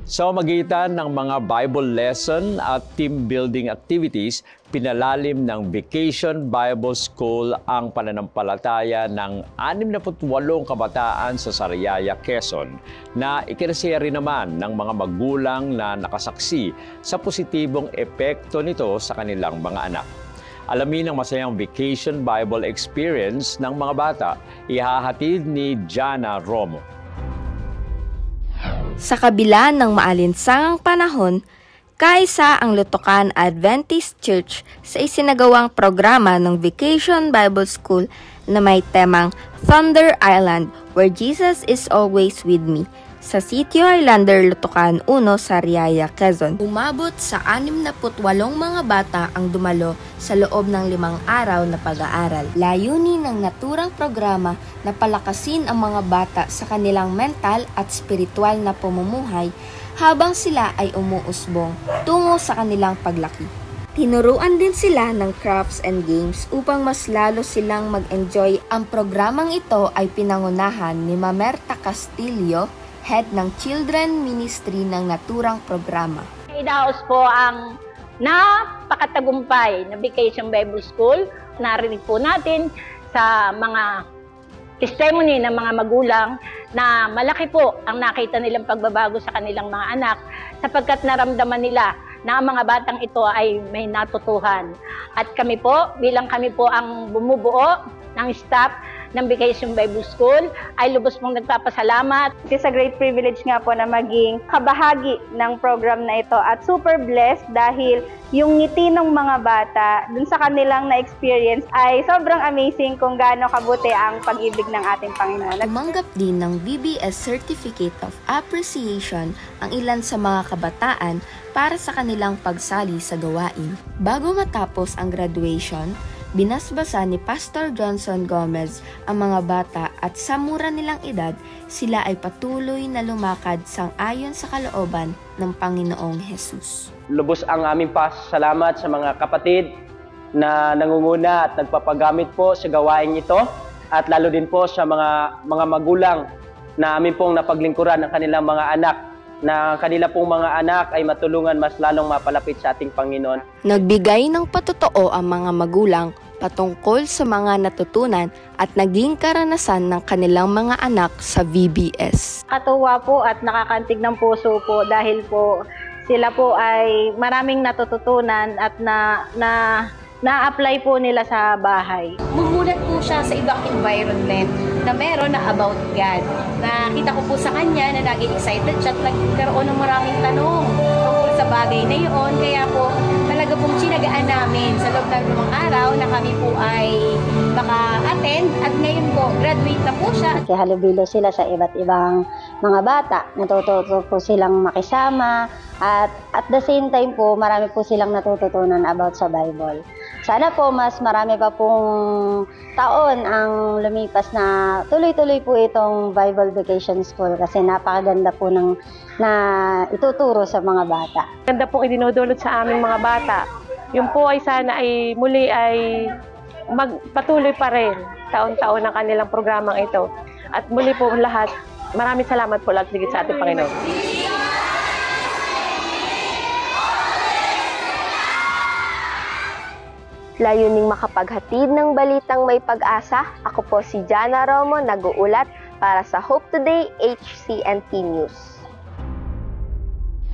Sa magitan ng mga Bible lesson at team building activities, pinalalim ng Vacation Bible School ang pananampalataya ng 68 kabataan sa Sariaya, Quezon na ikinasaya rin naman ng mga magulang na nakasaksi sa positibong epekto nito sa kanilang mga anak. Alamin ang masayang Vacation Bible experience ng mga bata, ihahatid ni Jana Romo. Sa kabila ng maalinsangang panahon, kaisa ang Lutukan Adventist Church sa isinagawang programa ng Vacation Bible School na may temang Thunder Island, Where Jesus is Always With Me, sa Sitio Highlander, Lutukan 1, Sariaya, Quezon. Umabot sa 68 mga bata ang dumalo sa loob ng 5 araw na pag-aaral. Layunin ng naturang programa na palakasin ang mga bata sa kanilang mental at spiritual na pamumuhay habang sila ay umuusbong tungo sa kanilang paglaki. Tinuruan din sila ng crafts and games upang mas lalo silang mag-enjoy. Ang programang ito ay pinangunahan ni Mamerta Castillo, head ng Children Ministry ng naturang programa. Idaos po ang napakatagumpay na Vacation Bible School. Narinig po natin sa mga testimony ng mga magulang na malaki po ang nakita nilang pagbabago sa kanilang mga anak sapagkat naramdaman nila na ang mga batang ito ay may natutuhan. At kami po, bilang kami po ang bumubuo ng staff ng Vacation Bible School, ay lubos pong nagpapasalamat. It is a great privilege nga po na maging kabahagi ng program na ito at super blessed dahil yung ngiti ng mga bata dun sa kanilang na-experience ay sobrang amazing kung gaano kabuti ang pag-ibig ng ating Panginoon. Tumanggap din ng VBS Certificate of Appreciation ang ilan sa mga kabataan para sa kanilang pagsali sa gawain. Bago matapos ang graduation, binasbasa ni Pastor Johnson Gomez ang mga bata at sa mura nilang edad, sila ay patuloy na lumakad sang-ayon sa kalooban ng Panginoong Jesus. Lubos ang aming pasasalamat sa mga kapatid na nangunguna at nagpapagamit po sa gawain ito at lalo din po sa mga magulang na amin pong napaglingkuran ng kanilang mga anak na kanila pong mga anak ay matulungan mas lalong mapalapit sa ating Panginoon. Nagbigay ng patotoo ang mga magulang patungkol sa mga natutunan at naging karanasan ng kanilang mga anak sa VBS. Katuwa po at nakakantig ng puso po dahil po sila po ay maraming natututunan at na-apply po nila sa bahay. Mumulat po siya sa ibang environment na meron na about God. Nakita ko po sa kanya na naging excited siya at nagkaroon ng maraming tanong tungkol sa bagay na yun. Kaya po talaga pong sinagaan namin sa loob ng 5 araw na kami po ay maka-attend at ngayon po graduate na po siya. Kasi halubilo sila sa iba't ibang mga bata. Natututo po silang makisama at at the same time po marami po silang natututunan about sa Bible. Sana po mas marami pa pong taon ang lumipas na tuloy-tuloy po itong Bible Vacation School kasi napakaganda po ng na ituturo sa mga bata. Ganda pong idinudulot sa aming mga bata. Yun po ay sana ay muli ay magpatuloy pa rin taon-taon ang kanilang programang ito. At muli po lahat, maraming salamat po lahat sa ating Panginoon. Layuning makapaghatid ng balitang may pag-asa, ako po si Jana Romo, nag-uulat para sa Hope Today HCNT News.